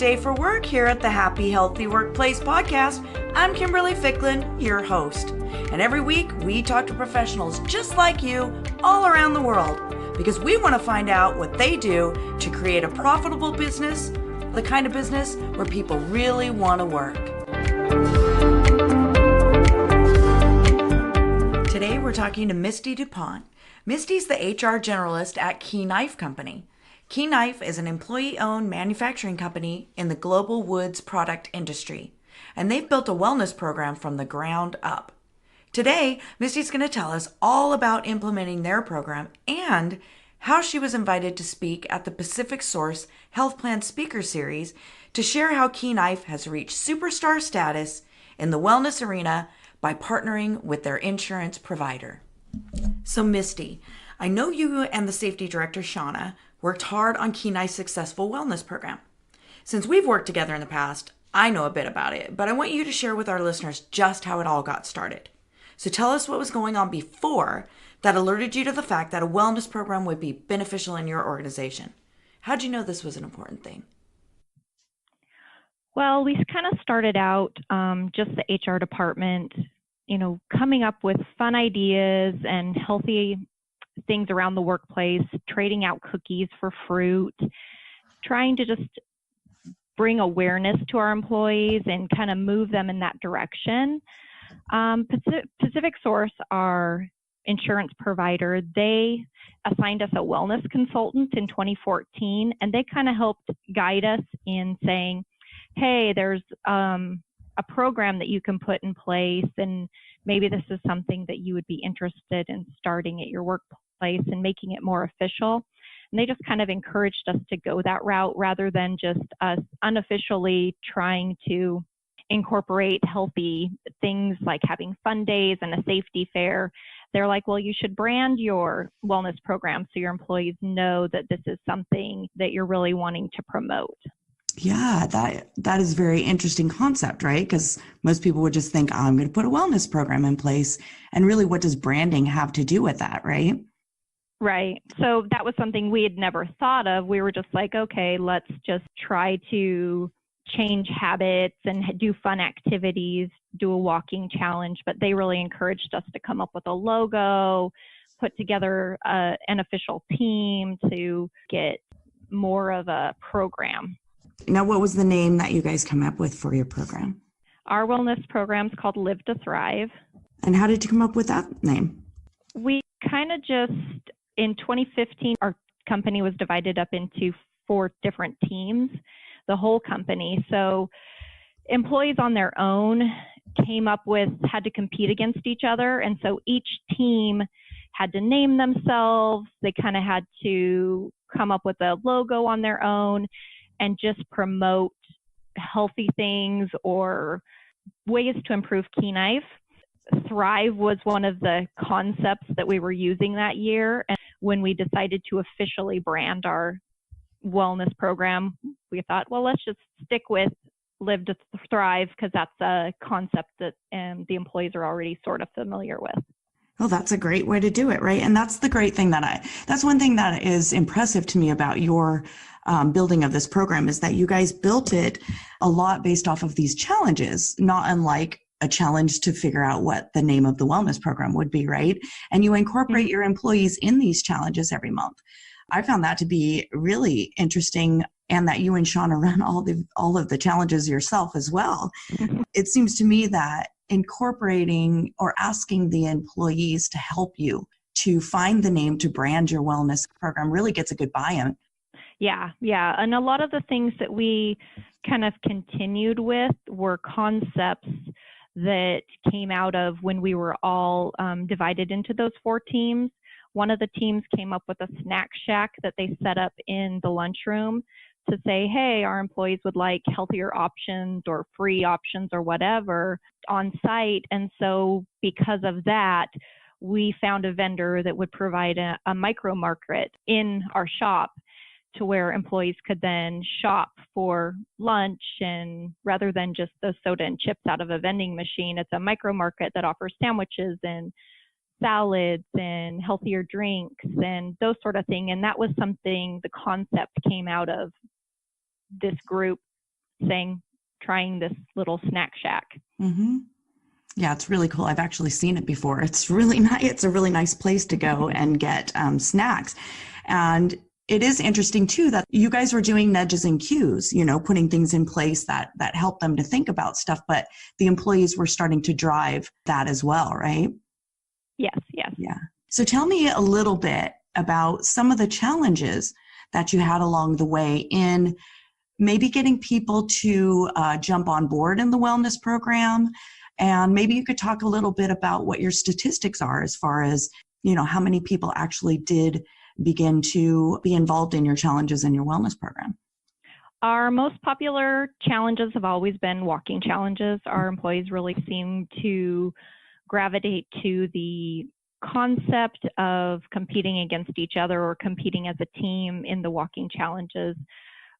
day for work here at the Happy Healthy Workplace podcast. I'm Kimberly Ficklin, your host. And every week we talk to professionals just like you all around the world because we want to find out what they do to create a profitable business, the kind of business where people really want to work. Today we're talking to Misty Dupont. Misty's the HR generalist at Key Knife Company. Key Knife is an employee-owned manufacturing company in the global woods product industry, and they've built a wellness program from the ground up. Today, Misty's going to tell us all about implementing their program and how she was invited to speak at the Pacific Source Health Plan Speaker Series to share how Key Knife has reached superstar status in the wellness arena by partnering with their insurance provider. So Misty, I know you and the safety director, Shauna, worked hard on Key Knife's successful wellness program. Since we've worked together in the past, I know a bit about it, but I want you to share with our listeners just how it all got started. So tell us what was going on before that alerted you to the fact that a wellness program would be beneficial in your organization. How'd you know this was an important thing? Well, we kind of started out just the HR department, coming up with fun ideas and healthy things around the workplace, trading out cookies for fruit, trying to just bring awareness to our employees and kind of move them in that direction. Pacific Source, our insurance provider, they assigned us a wellness consultant in 2014, and they kind of helped guide us in saying, hey, there's a program that you can put in place, and maybe this is something that you would be interested in starting at your workplace and making it more official. And they just kind of encouraged us to go that route rather than just us unofficially trying to incorporate healthy things like having fun days and a safety fair. They're like, well, you should brand your wellness program so your employees know that this is something that you're really wanting to promote. Yeah, that is a very interesting concept, right? Because most people would just think, I'm going to put a wellness program in place. And really, what does branding have to do with that, right? Right. So that was something we had never thought of. We were just like, okay, let's just try to change habits and do fun activities, do a walking challenge. But they really encouraged us to come up with a logo, put together an official team to get more of a program. Now, what was the name that you guys come up with for your program? Our wellness program is called Live to Thrive. And how did you come up with that name? We kind of just, in 2015, our company was divided up into 4 different teams, the whole company. So employees on their own had to compete against each other. And so each team had to name themselves. They kind of had to come up with a logo on their own and just promote healthy things or ways to improve Key Knife. Thrive was one of the concepts that we were using that year. And when we decided to officially brand our wellness program, we thought, well, let's just stick with Live to Thrive because that's a concept that the employees are already sort of familiar with. Oh, that's a great way to do it, right? And that's the great thing that's one thing that is impressive to me about your building of this program is that you guys built it a lot based off of these challenges, not unlike a challenge to figure out what the name of the wellness program would be, right? And you incorporate your employees in these challenges every month. I found that to be really interesting, and that you and Shauna run all of the challenges yourself as well. It seems to me that incorporating or asking the employees to help you to find the name to brand your wellness program really gets a good buy-in. Yeah. And a lot of the things that we kind of continued with were concepts that came out of when we were all divided into those 4 teams. One of the teams came up with a snack shack that they set up in the lunchroom to say, hey, our employees would like healthier options or free options or whatever on site. And so because of that, we found a vendor that would provide a micro market in our shop to where employees could then shop for lunch, and rather than just the soda and chips out of a vending machine, it's a micro market that offers sandwiches and salads and healthier drinks and those sort of thing. And that was something, the concept came out of this group saying, trying this little snack shack. Mm-hmm. Yeah, it's really cool. I've actually seen it before. It's really nice. It's a really nice place to go and get snacks. And it is interesting too that you guys were doing nudges and cues, putting things in place that help them to think about stuff, but the employees were starting to drive that as well, right? Yes. Yeah. So tell me a little bit about some of the challenges that you had along the way in maybe getting people to jump on board in the wellness program. And maybe you could talk a little bit about what your statistics are as far as, how many people actually did begin to be involved in your challenges in your wellness program. Our most popular challenges have always been walking challenges. Our employees really seem to gravitate to the concept of competing against each other or competing as a team in the walking challenges.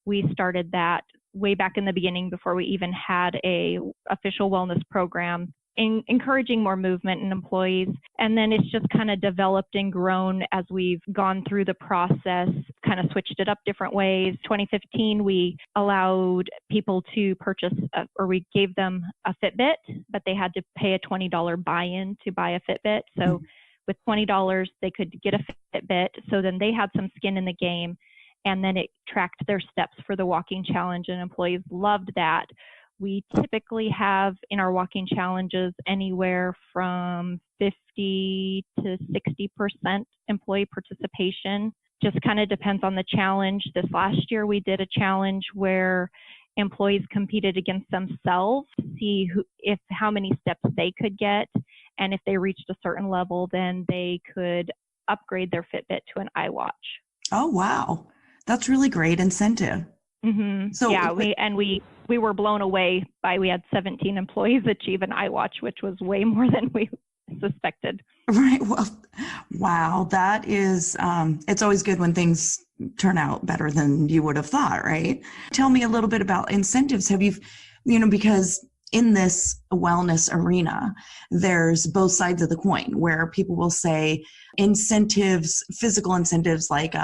We started that way back in the beginning before we even had a official wellness program, encouraging more movement in employees. And then it's just kind of developed and grown as we've gone through the process, kind of switched it up different ways. 2015, we allowed people to purchase, or we gave them a Fitbit, but they had to pay a $20 buy-in to buy a Fitbit. So with $20, they could get a Fitbit. So then they had some skin in the game. And then it tracked their steps for the walking challenge, and employees loved that. We typically have in our walking challenges anywhere from 50 to 60% employee participation. Just kind of depends on the challenge. This last year, we did a challenge where employees competed against themselves to see how many steps they could get. And if they reached a certain level, then they could upgrade their Fitbit to an iWatch. Oh, wow. That's really great incentive. Mm-hmm. So yeah, we were blown away we had 17 employees achieve an iWatch, which was way more than we suspected. Right. Well, wow. That is, it's always good when things turn out better than you would have thought, right? Tell me a little bit about incentives. Have you, because in this wellness arena, there's both sides of the coin where people will say incentives, physical incentives like,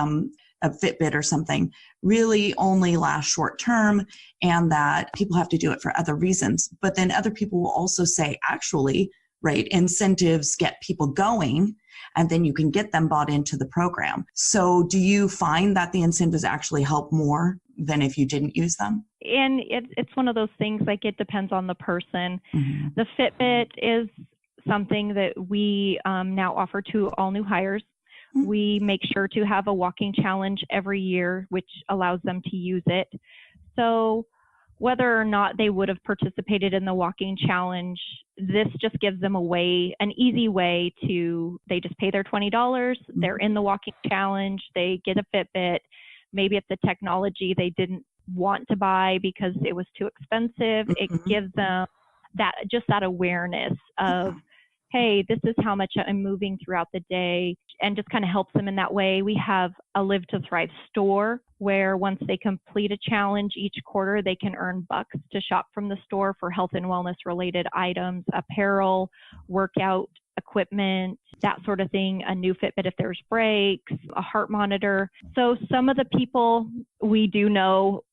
a Fitbit or something really only last short term and that people have to do it for other reasons. But then other people will also say, actually, right, incentives get people going and then you can get them bought into the program. So do you find that the incentives actually help more than if you didn't use them? And it's one of those things, like it depends on the person. Mm-hmm. The Fitbit is something that we now offer to all new hires. We make sure to have a walking challenge every year, which allows them to use it. So whether or not they would have participated in the walking challenge, this just gives them an easy way they just pay their $20. They're in the walking challenge. They get a Fitbit. Maybe it's a technology they didn't want to buy because it was too expensive. It gives them that awareness of, hey, this is how much I'm moving throughout the day, and just kind of helps them in that way. We have a Live to Thrive store where once they complete a challenge each quarter, they can earn bucks to shop from the store for health and wellness related items, apparel, workout equipment, that sort of thing, a new Fitbit if there's breaks, a heart monitor. So some of the people we do know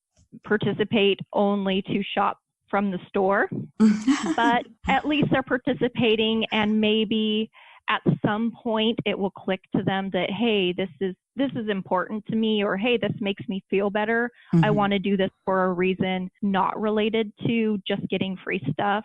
participate only to shop from the store, but at least they're participating, and maybe at some point it will click to them that, hey, this is important to me, or hey, this makes me feel better. I want to do this for a reason not related to just getting free stuff.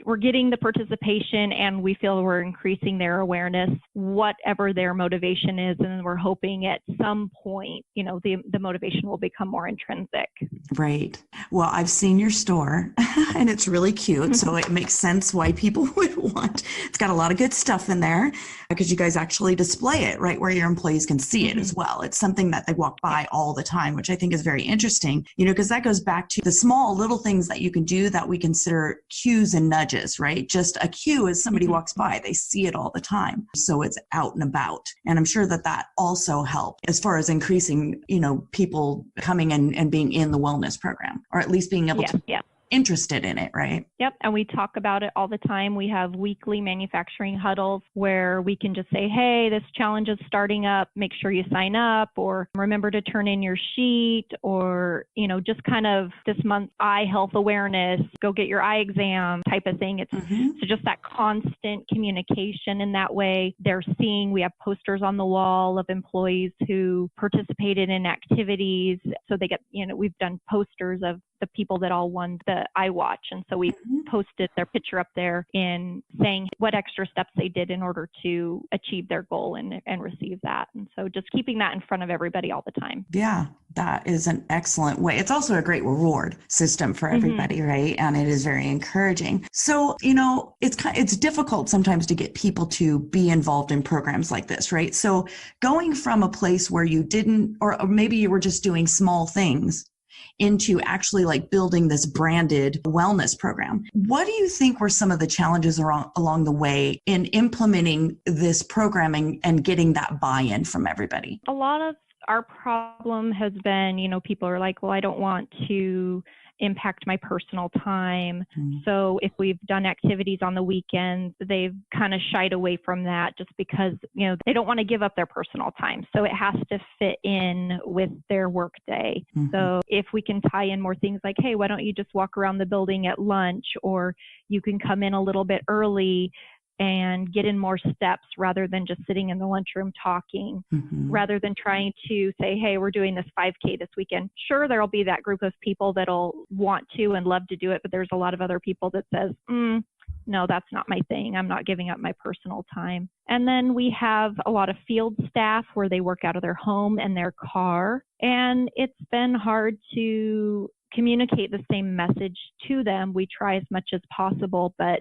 We're getting the participation and we feel we're increasing their awareness, whatever their motivation is. And we're hoping at some point, the motivation will become more intrinsic. Right. Well, I've seen your store and it's really cute. So it makes sense why people would want, it's got a lot of good stuff in there because you guys actually display it right where your employees can see it as well. It's something that they walk by all the time, which I think is very interesting, because that goes back to the small little things that you can do that we consider cues and nudges, right? Just a cue is somebody walks by, they see it all the time. So it's out and about. And I'm sure that also helped as far as increasing, people coming and being in the wellness program, or at least being able to interested in it, right? Yep. And we talk about it all the time. We have weekly manufacturing huddles where we can just say, hey, this challenge is starting up. Make sure you sign up, or remember to turn in your sheet, or, just kind of this month, eye health awareness, go get your eye exam type of thing. It's so just that constant communication in that way. They're seeing, we have posters on the wall of employees who participated in activities. So they get, we've done posters of the people that all won the iWatch. And so we posted their picture up there in saying what extra steps they did in order to achieve their goal and receive that. And so just keeping that in front of everybody all the time. Yeah, that is an excellent way. It's also a great reward system for everybody, right? And it is very encouraging. So, it's difficult sometimes to get people to be involved in programs like this, right? So going from a place where you didn't, or maybe you were just doing small things, into actually like building this branded wellness program. What do you think were some of the challenges along the way in implementing this programming and getting that buy-in from everybody? A lot of our problem has been, people are like, well, I don't want to impact my personal time. So if we've done activities on the weekends, they've kind of shied away from that just because, they don't want to give up their personal time. So it has to fit in with their work day. So if we can tie in more things like, hey, why don't you just walk around the building at lunch, or you can come in a little bit early and get in more steps rather than just sitting in the lunchroom talking, rather than trying to say, hey, we're doing this 5K this weekend. Sure, there'll be that group of people that'll want to and love to do it, but there's a lot of other people that says, no, that's not my thing. I'm not giving up my personal time. And then we have a lot of field staff where they work out of their home and their car. And it's been hard to communicate the same message to them. We try as much as possible, but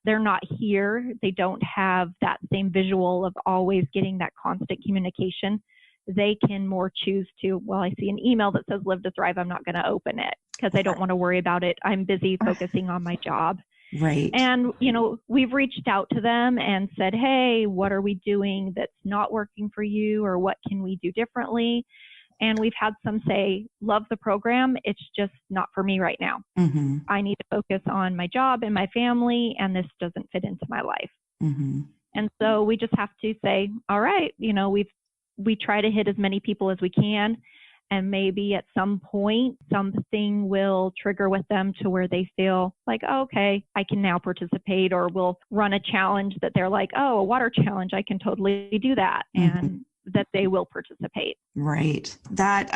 they're not here. They don't have that same visual of always getting that constant communication. They can more choose to, well, I see an email that says Live to Thrive. I'm not going to open it because I don't want to worry about it. I'm busy focusing on my job. Right. And, we've reached out to them and said, hey, what are we doing that's not working for you, or what can we do differently? And we've had some say, love the program. It's just not for me right now. I need to focus on my job and my family, and this doesn't fit into my life. And so we just have to say, all right, we try to hit as many people as we can. And maybe at some point, something will trigger with them to where they feel like, oh, okay, I can now participate, or we'll run a challenge that they're like, oh, a water challenge, I can totally do that. And that they will participate. Right. That,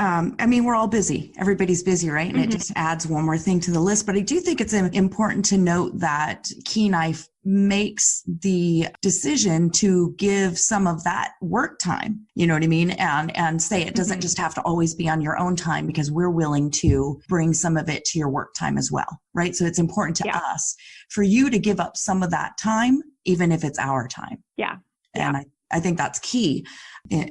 we're all busy. Everybody's busy, right? And it just adds one more thing to the list. But I do think it's important to note that Key Knife makes the decision to give some of that work time, you know what I mean? And say it doesn't just have to always be on your own time, because we're willing to bring some of it to your work time as well, right? So it's important to us for you to give up some of that time, even if it's our time. Yeah. And I think that's key,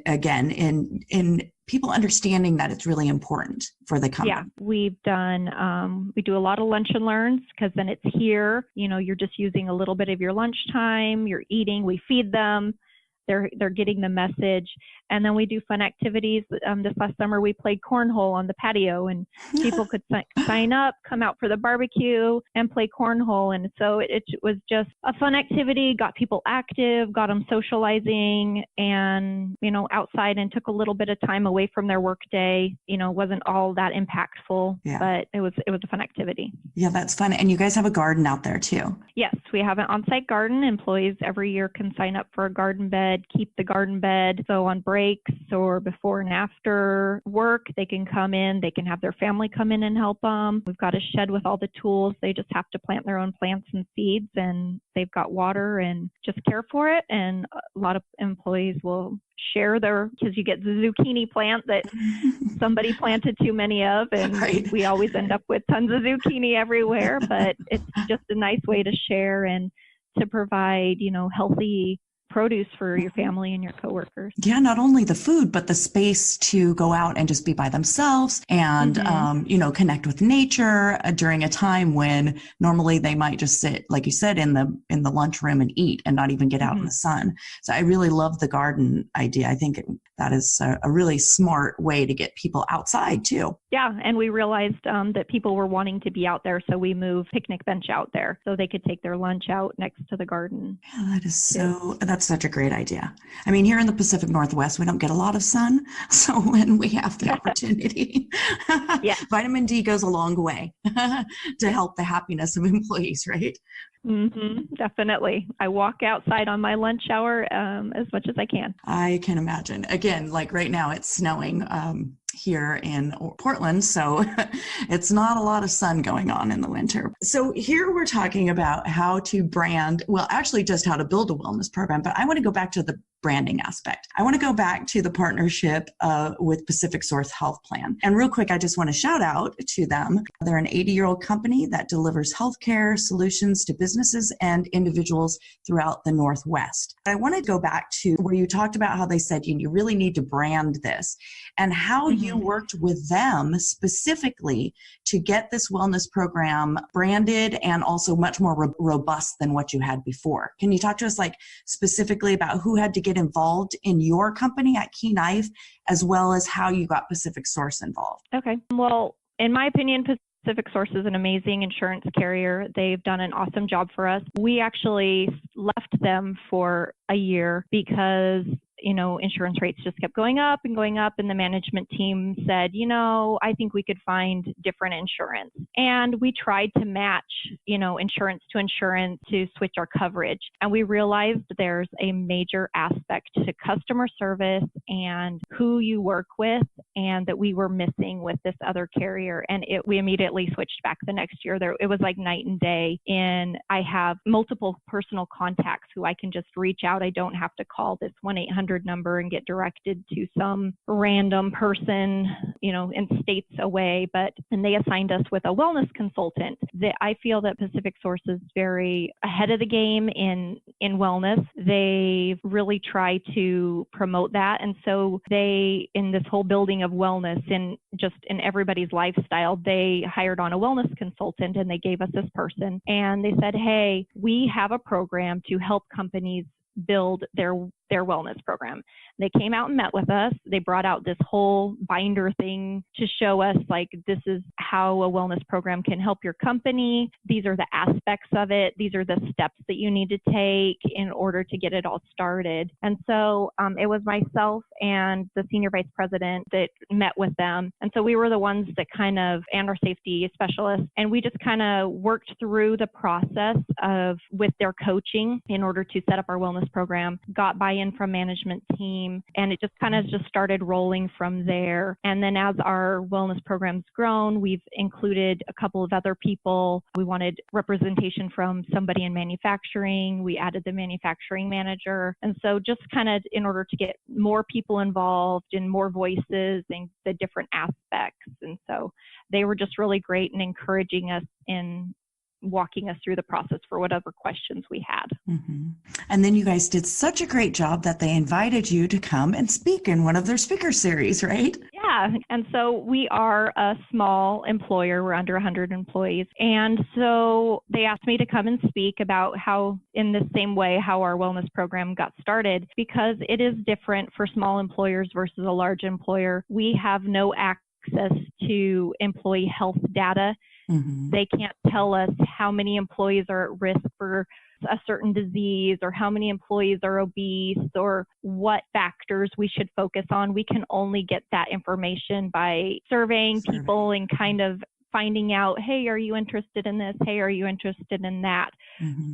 again, in people understanding that it's really important for the company. Yeah, we've done, we do a lot of lunch and learns, because then it's here, you're just using a little bit of your lunchtime, you're eating, we feed them, they're getting the message. And then we do fun activities. This last summer, we played cornhole on the patio, and people could sign up, come out for the barbecue, and play cornhole. And so it was just a fun activity, got people active, got them socializing, and, outside, and took a little bit of time away from their work day. Wasn't all that impactful, but it was a fun activity. Yeah, that's fun. And you guys have a garden out there too. Yes, we have an on-site garden. Employees every year can sign up for a garden bed, keep the garden bed. So on breaks or before and after work, they can come in, they can have their family come in and help them. We've got a shed with all the tools. They just have to plant their own plants and seeds, and they've got water and just care for it. And a lot of employees will share because you get the zucchini plant that somebody planted too many of, and we always end up with tons of zucchini everywhere, but it's just a nice way to share and to provide, healthy produce for your family and your coworkers. Yeah, not only the food, but the space to go out and just be by themselves and, connect with nature during a time when normally they might just sit, like you said, in the lunchroom and eat and not even get out in the sun. So I really love the garden idea. I think that is a really smart way to get people outside too. Yeah, and we realized that people were wanting to be out there, so we moved picnic bench out there so they could take their lunch out next to the garden. Yeah, that's such a great idea. I mean, here in the Pacific Northwest, we don't get a lot of sun. So when we have the opportunity, vitamin D goes a long way to help the happiness of employees, right? Definitely. I walk outside on my lunch hour as much as I can. I can imagine. Again, like right now it's snowing here in Portland, so it's not a lot of sun going on in the winter. So here we're talking about how to brand, well, actually just how to build a wellness program, but I want to go back to the branding aspect. I want to go back to the partnership with Pacific Source Health Plan. And real quick, I just want to shout out to them. They're an 80-year-old company that delivers healthcare solutions to businesses and individuals throughout the Northwest. I want to go back to where you talked about how they said you really need to brand this and how you worked with them specifically to get this wellness program branded and also much more robust than what you had before. Can you talk to us like specifically about who had to get involved in your company at Key Knife, as well as how you got Pacific Source involved? Okay. Well, in my opinion, Pacific Source is an amazing insurance carrier. They've done an awesome job for us. We actually left them for a year because insurance rates just kept going up, and the management team said, I think we could find different insurance. And we tried to match, insurance to insurance to switch our coverage. And we realized there's a major aspect to customer service and who you work with, and that we were missing with this other carrier. And we immediately switched back the next year. It was like night and day. And I have multiple personal contacts who I can just reach out. I don't have to call this 1-800 number and get directed to some random person, in states away. And they assigned us with a wellness consultant. I feel that Pacific Source is very ahead of the game in wellness. They really try to promote that. And so they, in this whole building of wellness in everybody's lifestyle, they hired on a wellness consultant, and they gave us this person. And they said, hey, we have a program to help companies build their wellness program. They came out and met with us. They brought out this whole binder thing to show us, like, this is how a wellness program can help your company. These are the aspects of it. These are the steps that you need to take in order to get it all started. And so it was myself and the senior vice president that met with them. And so we were the ones that and our safety specialists, and we just kind of worked through the process with their coaching in order to set up our wellness program, got buy-in from management team, and it just started rolling from there. And then as our wellness program's grown, we've included a couple of other people. We wanted representation from somebody in manufacturing. We added the manufacturing manager. And so just in order to get more people involved and more voices and the different aspects. And so they were just really great in encouraging us in walking us through the process for whatever questions we had. And then you guys did such a great job that they invited you to come and speak in one of their speaker series, right? Yeah. And so we are a small employer. We're under 100 employees. And so they asked me to come and speak about how, in the same way, how our wellness program got started, because it is different for small employers versus a large employer. We have no access to employee health data. They can't tell us how many employees are at risk for a certain disease, or how many employees are obese, or what factors we should focus on. We can only get that information by surveying people and finding out, hey, are you interested in this? Hey, are you interested in that?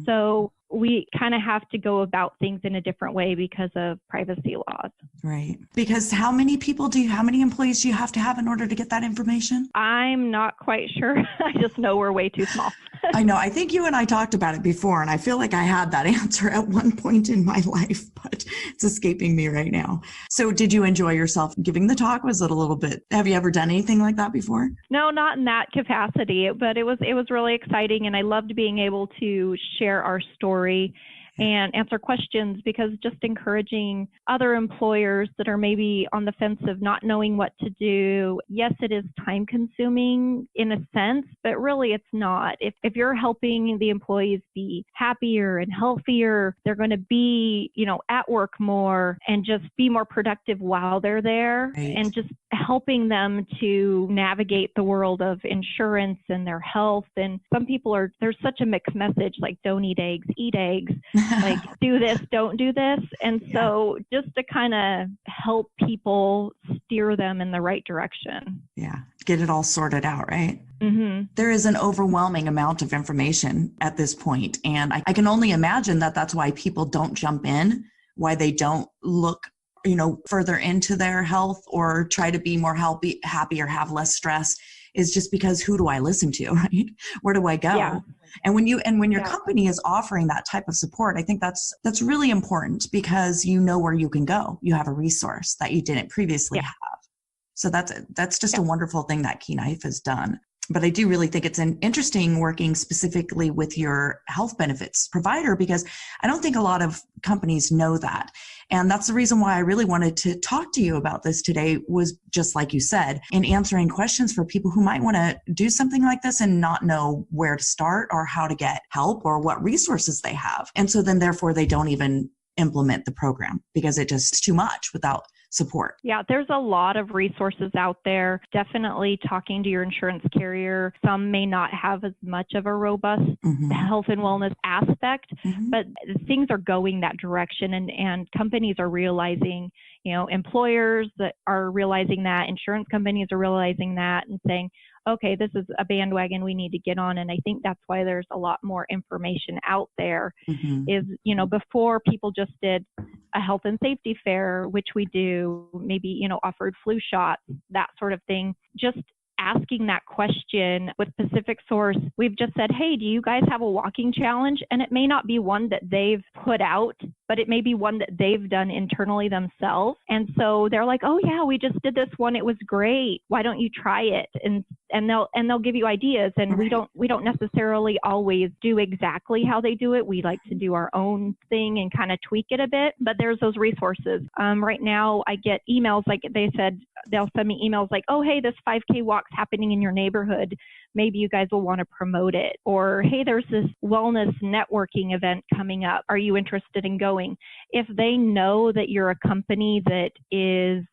So we have to go about things in a different way because of privacy laws. Right. Because how many employees do you have to have in order to get that information? I'm not quite sure. I just know we're way too small. I know. I think you and I talked about it before, and I feel like I had that answer at one point in my life, but it's escaping me right now. So did you enjoy yourself giving the talk? Was it a little bit, have you ever done anything like that before? No, not in that capacity, but it was really exciting, and I loved being able to share our story and answer questions, because just encouraging other employers that are maybe on the fence of not knowing what to do. Yes, it is time consuming in a sense, but really it's not. If you're helping the employees be happier and healthier, they're going to be, at work more and just be more productive while they're there, Right. and just helping them to navigate the world of insurance and their health. And some people there's such a mixed message, like don't eat eggs, eat eggs, like do this, don't do this. And so just to kind of help people steer them in the right direction. Yeah. Get it all sorted out, right? Mm-hmm. There is an overwhelming amount of information at this point. And I can only imagine that that's why people don't jump in, why they don't look further into their health or try to be more happy or have less stress, is just because who do I listen to, right? Where do I go? Yeah. And when your company is offering that type of support, I think that's really important, because you know where you can go. You have a resource that you didn't previously have. So that's just a wonderful thing that Key Knife has done. But I do really think it's interesting working specifically with your health benefits provider, because I don't think a lot of companies know that. And that's the reason why I really wanted to talk to you about this today, was just like you said, in answering questions for people who might want to do something like this and not know where to start or how to get help or what resources they have. And so then therefore they don't even implement the program because it just is too much without support. Yeah, there's a lot of resources out there. Definitely talking to your insurance carrier. Some may not have as much of a robust health and wellness aspect, but things are going that direction, and companies are realizing, employers that are realizing that, insurance companies are realizing that and saying, okay, this is a bandwagon we need to get on. And I think that's why there's a lot more information out there. Is, before people just did a health and safety fair, which we do, maybe, offered flu shots, that sort of thing. Just asking that question with Pacific Source, we've just said, hey, do you guys have a walking challenge? And it may not be one that they've put out, but it may be one that they've done internally themselves. And so they're like, oh yeah, we just did this one. It was great. Why don't you try it? And they'll give you ideas. And we don't necessarily always do exactly how they do it. We like to do our own thing and kind of tweak it a bit, but there's those resources. Right now I get emails, like they said, they'll send me emails like, oh, hey, this 5K walk's happening in your neighborhood. Maybe you guys will want to promote it. Or, hey, there's this wellness networking event coming up. Are you interested in going? If they know that you're a company that is,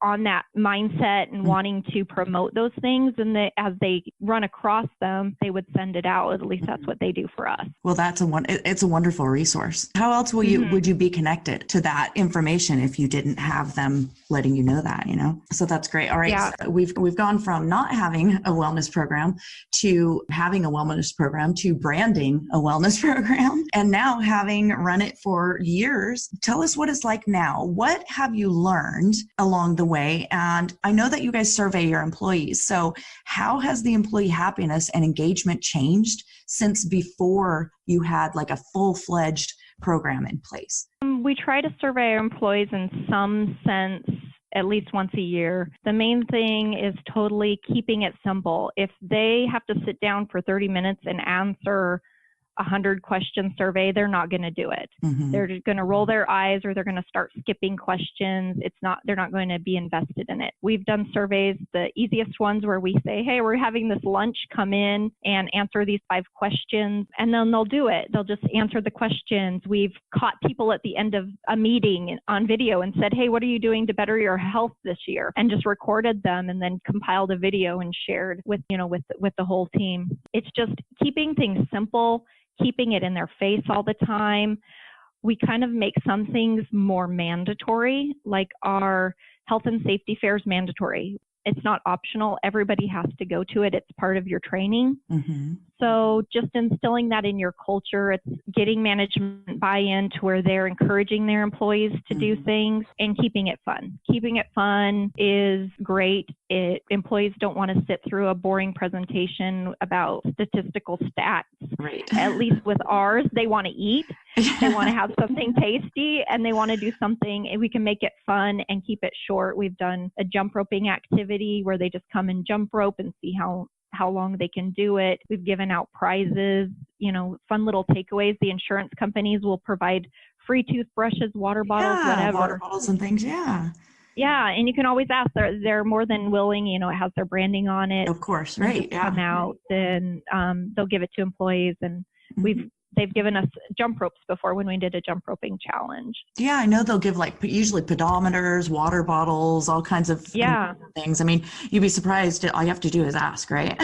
on that mindset and wanting to promote those things, and as they run across them, they would send it out. At least that's what they do for us. Well, it's a wonderful resource. How else would you be connected to that information if you didn't have them letting you know that, So that's great. All right. Yeah. So we've gone from not having a wellness program to having a wellness program to branding a wellness program, and now having run it for years. Tell us what it's like now. What have you learned along the way? And I know that you guys survey your employees. So how has the employee happiness and engagement changed since before you had like a full-fledged program in place? We try to survey our employees in some sense at least once a year. The main thing is totally keeping it simple. If they have to sit down for 30 minutes and answer 100-question survey, they're not going to do it. They're just going to roll their eyes, or they're going to start skipping questions. They're not going to be invested in it. We've done surveys, the easiest ones where we say, hey, we're having this lunch, come in and answer these 5 questions, and then they'll do it. They'll just answer the questions. We've caught people at the end of a meeting on video and said, hey, what are you doing to better your health this year? And just recorded them and then compiled a video and shared with the whole team. It's just keeping things simple, keeping it in their face all the time. We kind of make some things more mandatory, like our health and safety fair is mandatory. It's not optional. Everybody has to go to it. It's part of your training. So just instilling that in your culture, it's getting management buy-in to where they're encouraging their employees to do things, and keeping it fun. Keeping it fun is great. Employees don't want to sit through a boring presentation about statistical stats. Right. At least with ours, they want to eat. They want to have something tasty, and they want to do something, and we can make it fun and keep it short. We've done a jump roping activity where they just come and jump rope and see how how long they can do it. We've given out prizes, fun little takeaways. The insurance companies will provide free toothbrushes, water bottles, whatever. Water bottles and things. Yeah. Yeah, and you can always ask. They're more than willing. It has their branding on it. Of course, and right? Just come out, and they'll give it to employees. And they've given us jump ropes before when we did a jump roping challenge. Yeah, I know they'll give usually pedometers, water bottles, all kinds of things. I mean, you'd be surprised. All you have to do is ask, right?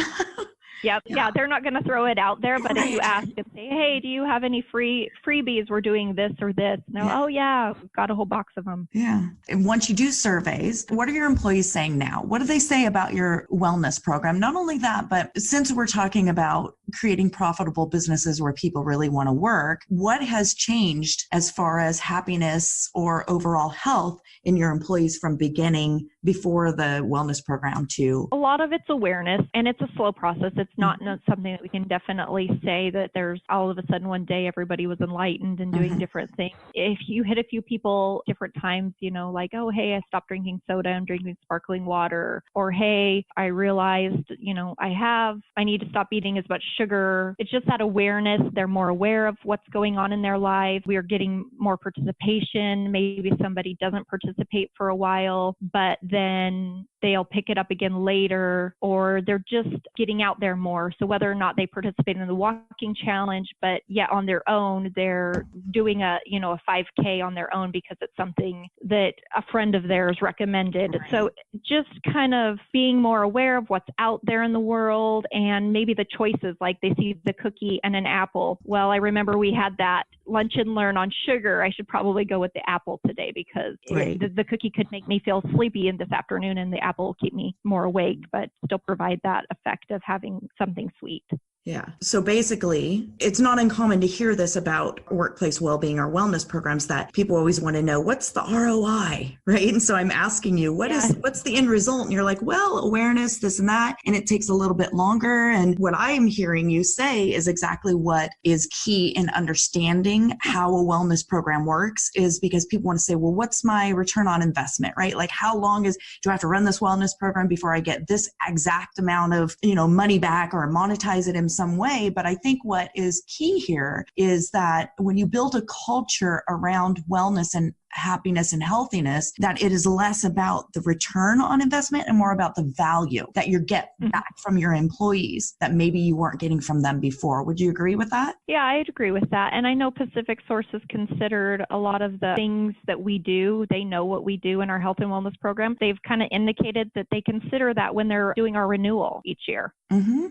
Yep. Yeah, they're not going to throw it out there, but if you ask and say, hey, do you have any freebies? We're doing this or this. And they're, oh, yeah, we've got a whole box of them. Yeah. And once you do surveys, what are your employees saying now? What do they say about your wellness program? Not only that, but since we're talking about creating profitable businesses where people really want to work, what has changed as far as happiness or overall health in your employees from beginning before the wellness program to? A lot of it's awareness, and it's a slow process. It's not something that we can definitely say that there's all of a sudden one day everybody was enlightened and doing different things. If you hit a few people different times, like, oh, hey, I stopped drinking soda, I'm drinking sparkling water, or hey, I realized, I need to stop eating as much sugar. It's just that awareness. They're more aware of what's going on in their life. We are getting more participation. Maybe somebody doesn't participate for a while, but then they'll pick it up again later, or they're just getting out there more. So whether or not they participate in the walking challenge, but yet on their own, they're doing a 5K on their own because it's something that a friend of theirs recommended. Right. So just kind of being more aware of what's out there in the world, and maybe the choices, like they see the cookie and an apple. Well, I remember we had that lunch and learn on sugar. I should probably go with the apple today because the cookie could make me feel sleepy in this afternoon, and the apple will keep me more awake, but still provide that effect of having something sweet. Yeah. So basically, it's not uncommon to hear this about workplace well-being or wellness programs, that people always want to know, what's the ROI, right? And so I'm asking you, what's the end result? And you're like, well, awareness, this and that, and it takes a little bit longer. And what I'm hearing you say is exactly what is key in understanding how a wellness program works, is because people want to say, well, what's my return on investment, right? Like, how long do I have to run this wellness program before I get this exact amount of, money back or monetize it in some way? But I think what is key here is that when you build a culture around wellness and happiness and healthiness, that it is less about the return on investment and more about the value that you get back from your employees that maybe you weren't getting from them before. Would you agree with that? Yeah, I'd agree with that. And I know Pacific Source has considered a lot of the things that we do. They know what we do in our health and wellness program. They've kind of indicated that they consider that when they're doing our renewal each year.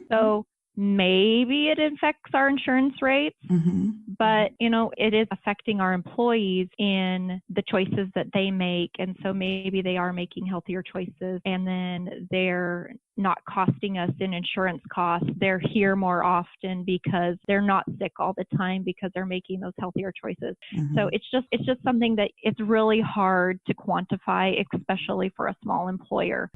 So maybe it affects our insurance rates, but, it is affecting our employees in the choices that they make. And so maybe they are making healthier choices, and then they're not costing us in insurance costs. They're here more often because they're not sick all the time because they're making those healthier choices. So it's just something that it's really hard to quantify, especially for a small employer.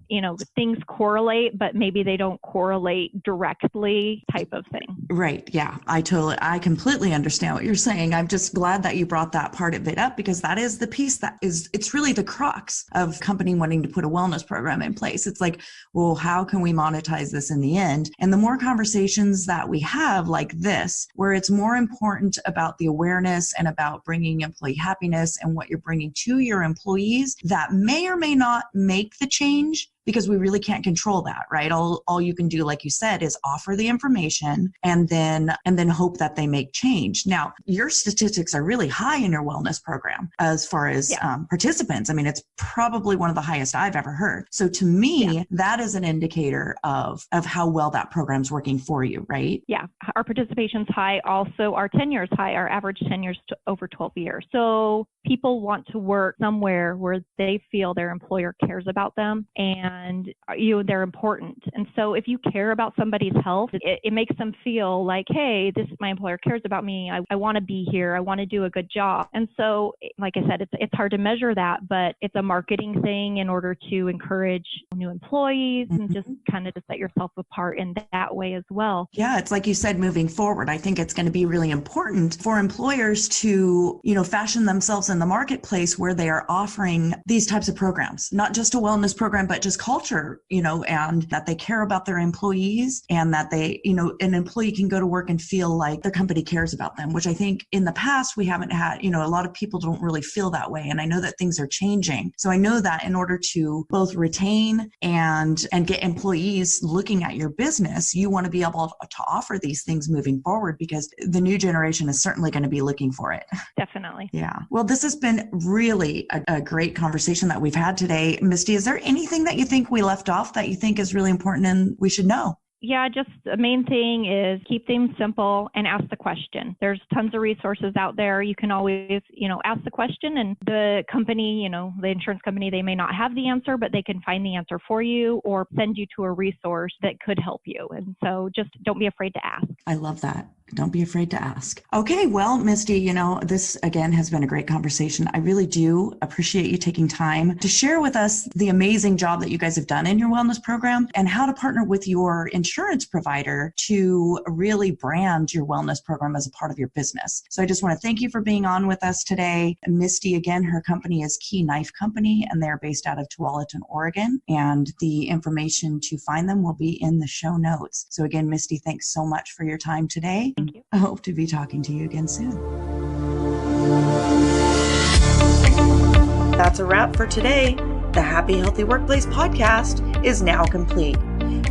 Things correlate, but maybe they don't correlate directly, type of thing. Right. Yeah. I completely understand what you're saying. I'm just glad that you brought that part of it up, because that is the piece it's really the crux of company wanting to put a wellness program in place. It's like, well, how can we monetize this in the end? And the more conversations that we have like this, where it's more important about the awareness and about bringing employee happiness and what you're bringing to your employees, that may or may not make the change, because we really can't control that, right? All you can do, like you said, is offer the information and then hope that they make change. Now, your statistics are really high in your wellness program as far as participants. I mean, it's probably one of the highest I've ever heard. So to me, that is an indicator of how well that program's working for you, right? Yeah, our participation's high. Also, our tenure is high. Our average tenure is over 12 years. So people want to work somewhere where they feel their employer cares about them and they're important. And so if you care about somebody's health, it makes them feel like, hey, my employer cares about me. I want to be here. I want to do a good job. And so, like I said, it's hard to measure that, but it's a marketing thing in order to encourage new employees and just kind of to set yourself apart in that way as well. Yeah, it's like you said, moving forward, I think it's going to be really important for employers to, fashion themselves in the marketplace where they are offering these types of programs, not just a wellness program, but just culture, and that they care about their employees, and that they, an employee can go to work and feel like their company cares about them, which I think in the past we haven't had, a lot of people don't really feel that way. And I know that things are changing. So I know that in order to both retain and get employees looking at your business, you want to be able to offer these things moving forward, because the new generation is certainly going to be looking for it. Definitely. Yeah. Well, this has been really a great conversation that we've had today. Misty, is there anything that you think we left off that you think is really important and we should know? Yeah, just the main thing is keep things simple and ask the question. There's tons of resources out there. You can always, ask the question, and the company, the insurance company, they may not have the answer, but they can find the answer for you or send you to a resource that could help you. And so just don't be afraid to ask. I love that. Don't be afraid to ask. Okay, well, Misty, this again has been a great conversation. I really do appreciate you taking time to share with us the amazing job that you guys have done in your wellness program and how to partner with your insurance provider to really brand your wellness program as a part of your business. So I just want to thank you for being on with us today. Misty, again, her company is Key Knife Company, and they're based out of Tualatin, Oregon. And the information to find them will be in the show notes. So again, Misty, thanks so much for your time today. Thank you. I hope to be talking to you again soon. That's a wrap for today. The Happy Healthy Workplace podcast is now complete.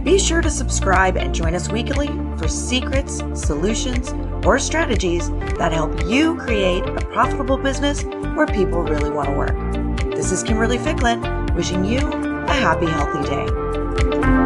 Be sure to subscribe and join us weekly for secrets, solutions, or strategies that help you create a profitable business where people really want to work. This is Kimberly Ficklin, wishing you a happy, healthy day.